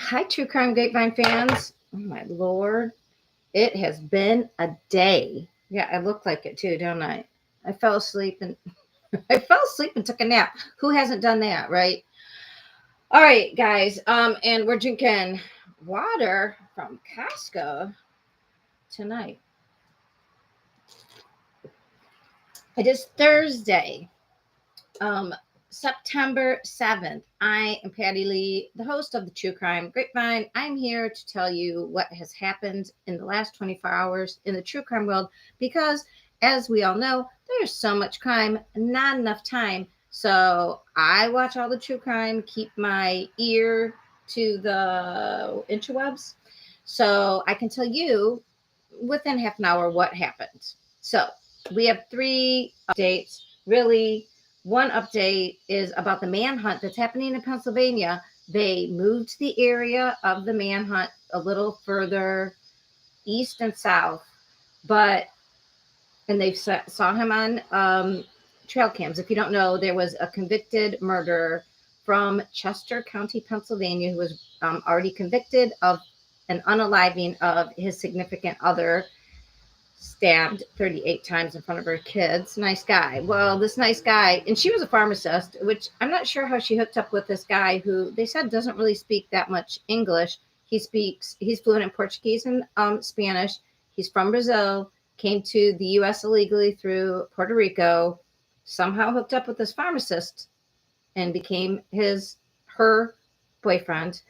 Hi, True Crime Grapevine fans. Oh, my Lord. It has been a day. Yeah, I look like it too, don't I? I fell asleep and took a nap. Who hasn't done that, right? All right, guys. And we're drinking water from Costco tonight. It is Thursday, um, September 7th. I am Patty Lee, the host of the True Crime Grapevine. I'm here to tell you what has happened in the last 24 hours in the true crime world because, as we all know, there's so much crime, not enough time. So I watch all the true crime, keep my ear to the interwebs so I can tell you within half an hour what happened. So we have three updates. Really, one update is about the manhunt that's happening in Pennsylvania. They moved the area of the manhunt a little further east and south, but and they saw him on trail cams. If you don't know, there was a convicted murderer from Chester County, Pennsylvania, who was already convicted of an unaliving of his significant other, stabbed 38 times in front of her kids. Nice guy. Well, this nice guy, and she was a pharmacist, which I'm not sure how she hooked up with this guy who they said doesn't really speak that much English. He's fluent in Portuguese and Spanish. He's from Brazil, came to the U.S. illegally through Puerto Rico, somehow hooked up with this pharmacist and became her boyfriend.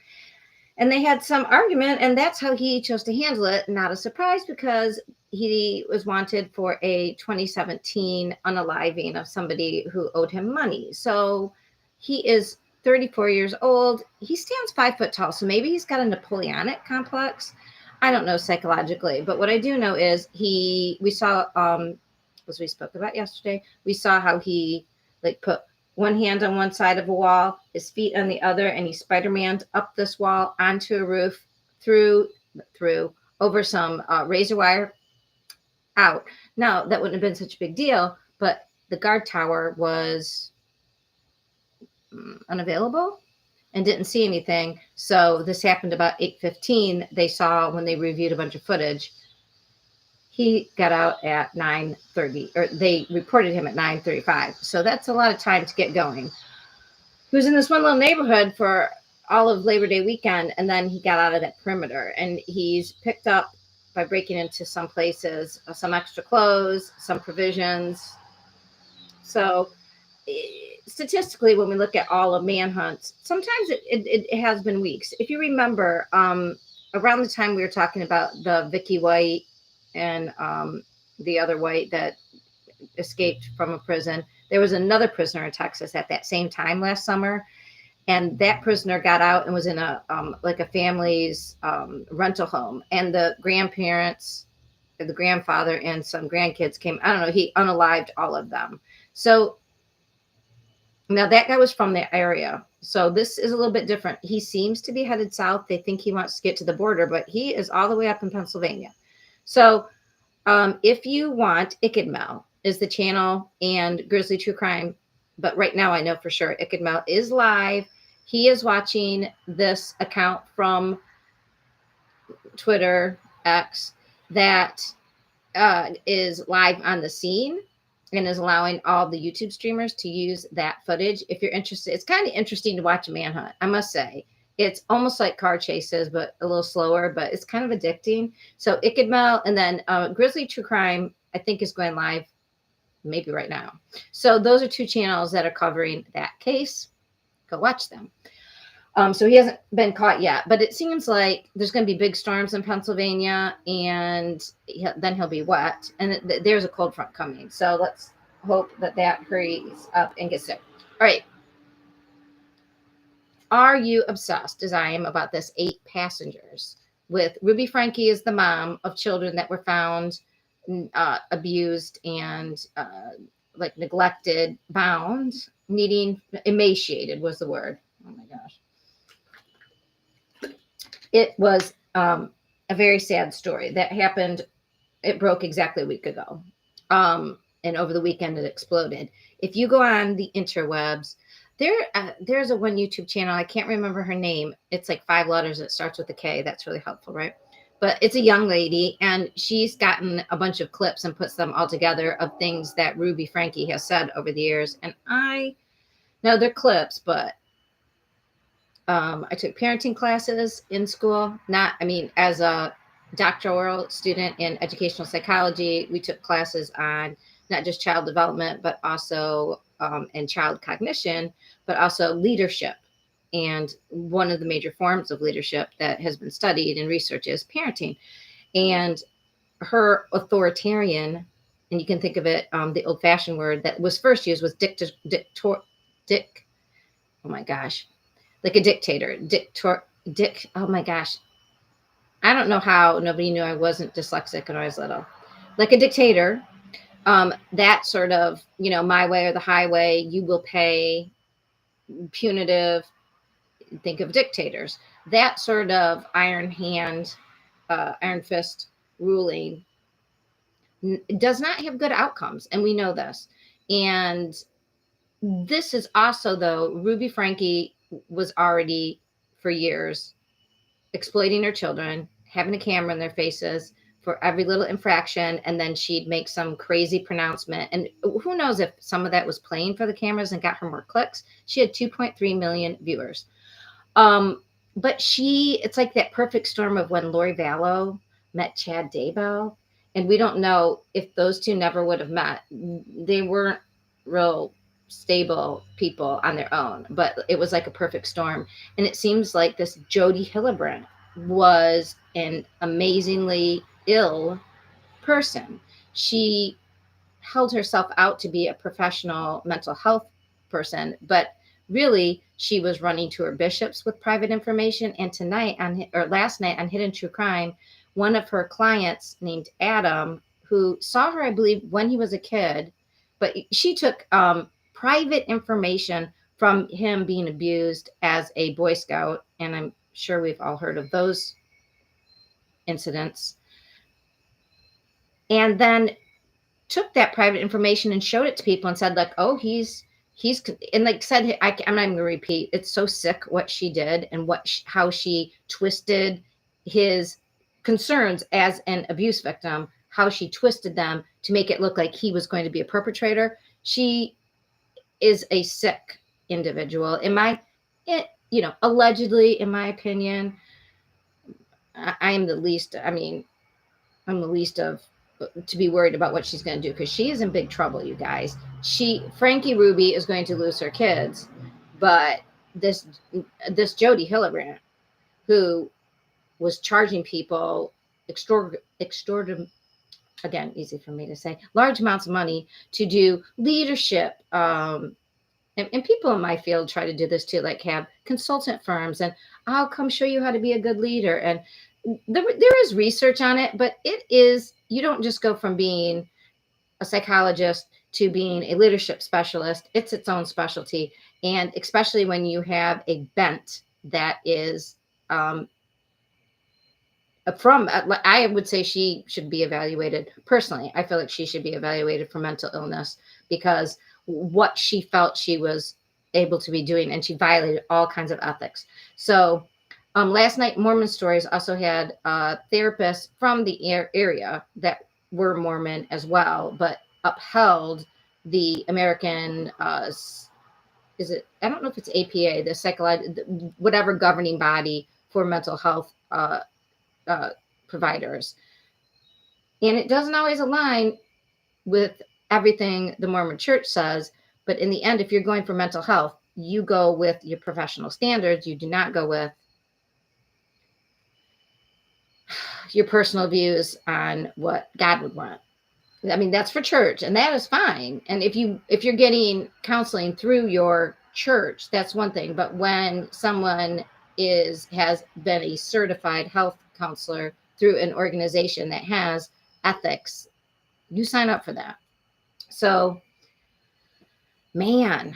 And they had some argument, and that's how he chose to handle it. Not a surprise because he was wanted for a 2017 unaliving of somebody who owed him money. So he is 34 years old. He stands 5 foot tall. So maybe he's got a Napoleonic complex. I don't know psychologically, but what I do know is we saw, as we spoke about yesterday, we saw how he put one hand on one side of a wall, his feet on the other, and he Spider-Man'd up this wall onto a roof, through over some razor wire out. Now, that wouldn't have been such a big deal, but the guard tower was unavailable and didn't see anything. So this happened about 8:15. They saw when they reviewed a bunch of footage. He got out at 9:30, or they reported him at 9:35. So that's a lot of time to get going. He was in this one little neighborhood for all of Labor Day weekend, and then he got out of that perimeter. And he's picked up by breaking into some places some extra clothes, some provisions. So statistically, when we look at all of manhunts, sometimes it has been weeks. If you remember, around the time we were talking about the Vicky White and the other white that escaped from a prison, there was another prisoner in Texas at that same time last summer, and that prisoner got out and was in a family's rental home, and the grandparents, the grandfather, and some grandkids came. I don't know. He unalived all of them. So now that guy was from the area. So this is a little bit different. He seems to be headed south. They think he wants to get to the border, but he is all the way up in Pennsylvania. So if you want, Ickadmel is the channel, and Grizzly True Crime. But right now I know for sure Ickadmel is live. He is watching this account from Twitter X that is live on the scene and is allowing all the YouTube streamers to use that footage. If you're interested, it's kind of interesting to watch a manhunt, I must say. It's almost like car chases, but a little slower, but it's kind of addicting. So Ickadmel, and then Grizzly True Crime, I think, is going live maybe right now. So those are two channels that are covering that case. Go watch them. So he hasn't been caught yet, but it seems like there's going to be big storms in Pennsylvania, and then he'll be wet, and there's a cold front coming. So let's hope that hurries up and gets there. All right. Are you obsessed, as I am, about this 8 passengers? With Ruby Franke as the mom of children that were found abused and neglected, bound, needing, emaciated was the word. Oh my gosh. It was a very sad story that happened. It broke exactly a week ago. And over the weekend, it exploded. If you go on the interwebs, there's a one YouTube channel. I can't remember her name. It's like 5 letters. It starts with a K. That's really helpful, right? But it's a young lady, and she's gotten a bunch of clips and puts them all together of things that Ruby Franke has said over the years. And I know they're clips, but I took parenting classes in school. As a doctoral student in educational psychology, we took classes on not just child development, but also and child cognition, but also leadership. And one of the major forms of leadership that has been studied in research is parenting. And her authoritarian, and you can think of it, the old-fashioned word that was first used was oh my gosh, like a dictator, oh my gosh. I don't know how nobody knew I wasn't dyslexic when I was little. Like a dictator, that sort of, my way or the highway, you will pay, punitive, think of dictators. That sort of iron hand, iron fist ruling does not have good outcomes. And we know this. And this is also, though, Ruby Franke was already for years exploiting her children, having a camera in their faces for every little infraction, and then she'd make some crazy pronouncement. And who knows if some of that was playing for the cameras and got her more clicks. She had 2.3 million viewers. But it's like that perfect storm of when Lori Vallow met Chad Daybell. And we don't know if those two never would have met. They weren't real stable people on their own, but it was like a perfect storm. And it seems like this Jodi Hillebrand was an amazingly ill person. She held herself out to be a professional mental health person, but really she was running to her bishops with private information. And last night on Hidden True Crime, one of her clients named Adam, who saw her, I believe, when he was a kid, but she took private information from him being abused as a Boy Scout. And I'm sure we've all heard of those incidents. And then took that private information and showed it to people and said, like, oh, he's and like said, I'm not even going to repeat. It's so sick what she did and how she twisted his concerns as an abuse victim, how she twisted them to make it look like he was going to be a perpetrator. She is a sick individual. Allegedly, in my opinion, I'm the least of to be worried about what she's going to do, because she is in big trouble, you guys. Frankie Ruby is going to lose her kids, but this Jodi Hillebrand, who was charging people again, easy for me to say, large amounts of money to do leadership, and people in my field try to do this too, like have consultant firms, and I'll come show you how to be a good leader. And there is research on it, but you don't just go from being a psychologist to being a leadership specialist. It's its own specialty. And especially when you have a bent that is I would say she should be evaluated. Personally, I feel like she should be evaluated for mental illness, because what she felt she was able to be doing, and she violated all kinds of ethics. So last night, Mormon Stories also had therapists from the area that were Mormon as well, but upheld the American, I don't know if it's APA, the whatever governing body for mental health providers. And it doesn't always align with everything the Mormon Church says, but in the end, if you're going for mental health, you go with your professional standards. You do not go with your personal views on what God would want. I mean, that's for church, and that is fine. And if you're getting counseling through your church, that's one thing. But when someone has been a certified health counselor through an organization that has ethics, you sign up for that. So, man,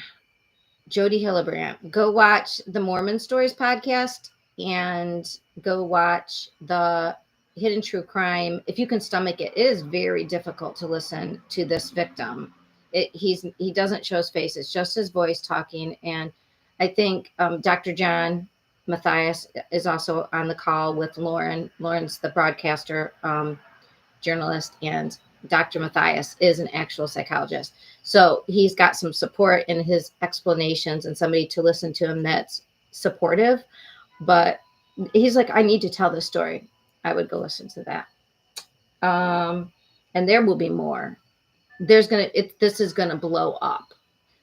Jodi Hillebrand, go watch the Mormon Stories podcast and go watch the Hidden True Crime. If you can stomach it, it is very difficult to listen to this victim He doesn't show his face. It's just his voice talking. And I think Dr. John Matthias is also on the call with Lauren. Lauren's the broadcaster, journalist, and Dr. Matthias is an actual psychologist. So he's got some support in his explanations and somebody to listen to him that's supportive. But he's like, I need to tell this story. I would go listen to that. And there will be more. This is gonna blow up.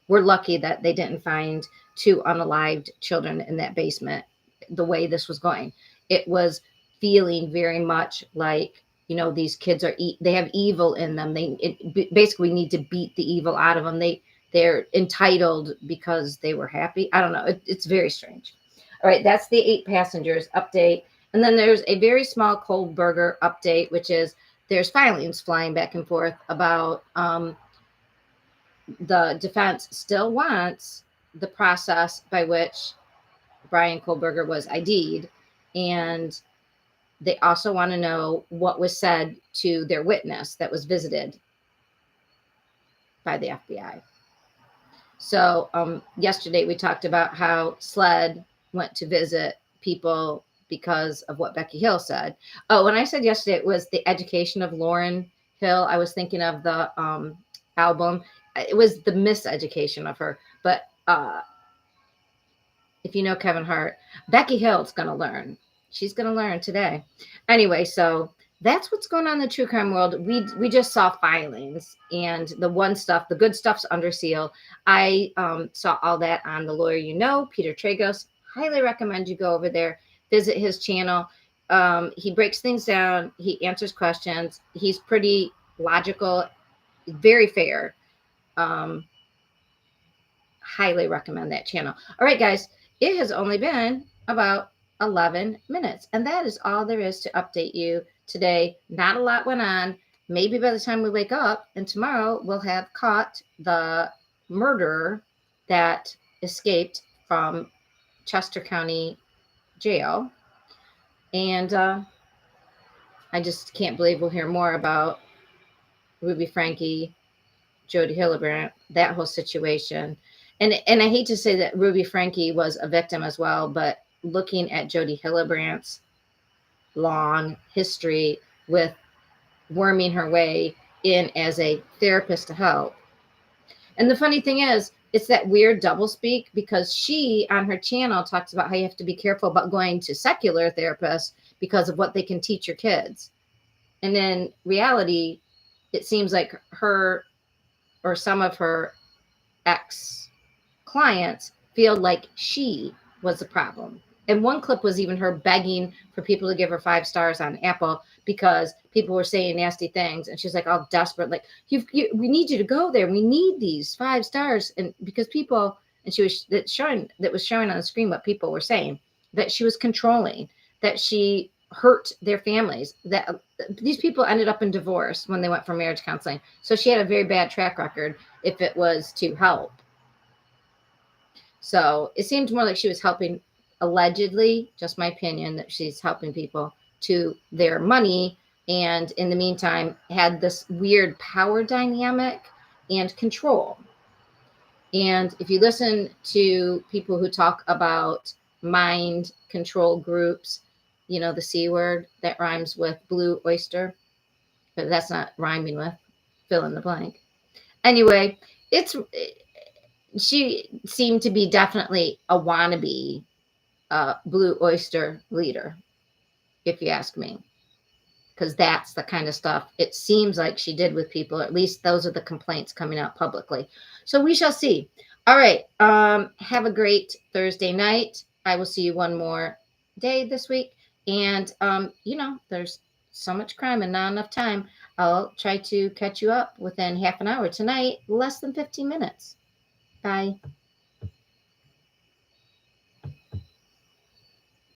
We're lucky that they didn't find two unalived children in that basement the way this was going. It was feeling very much like, these kids they have evil in them. Basically need to beat the evil out of them. They're entitled because they were happy. I don't know. It's very strange. All right, that's the 8 passengers update. And then there's a very small Kohlberger update, which is there's filings flying back and forth about the defense still wants the process by which Brian Kohlberger was ID'd. And they also want to know what was said to their witness that was visited by the FBI. So yesterday we talked about how SLED went to visit people because of what Becky Hill said. Oh, when I said yesterday it was the education of Lauryn Hill, I was thinking of the album. It was the miseducation of her. But if you know Kevin Hart, Becky Hill's going to learn. She's going to learn today. Anyway, so that's what's going on in the true crime world. We just saw filings, and the good stuff's under seal. I saw all that on The Lawyer You Know, Peter Tragos. Highly recommend you go over there, visit his channel. He breaks things down. He answers questions. He's pretty logical, very fair. Highly recommend that channel. All right, guys, it has only been about 11 minutes, and that is all there is to update you today. Not a lot went on. Maybe by the time we wake up and tomorrow we'll have caught the murderer that escaped from Chester County Jail. And I just can't believe we'll hear more about Ruby Franke, Jody Hillebrand, that whole situation. And I hate to say that Ruby Franke was a victim as well, but looking at Jody Hillebrand's long history with worming her way in as a therapist to help. And the funny thing is, it's that weird doublespeak, because she on her channel talks about how you have to be careful about going to secular therapists because of what they can teach your kids. And in reality, it seems like her or some of her ex clients feel like she was the problem. And one clip was even her begging for people to give her 5 stars on Apple because people were saying nasty things. And she's like all desperate, like, we need you to go there. We need these 5 stars. And because people, and that was showing on the screen what people were saying, that she was controlling, that she hurt their families, that these people ended up in divorce when they went for marriage counseling. So she had a very bad track record if it was to help. So it seemed more like she was helping, allegedly, just my opinion, that she's helping people to their money, and in the meantime had this weird power dynamic and control. And if you listen to people who talk about mind control groups, the C word that rhymes with blue oyster, but that's not rhyming with fill in the blank. Anyway, she seemed to be definitely a wannabe blue oyster leader, if you ask me, because that's the kind of stuff it seems like she did with people. At least those are the complaints coming out publicly. So we shall see. All right. Have a great Thursday night. I will see you one more day this week. And, there's so much crime and not enough time. I'll try to catch you up within half an hour tonight, less than 15 minutes. Bye.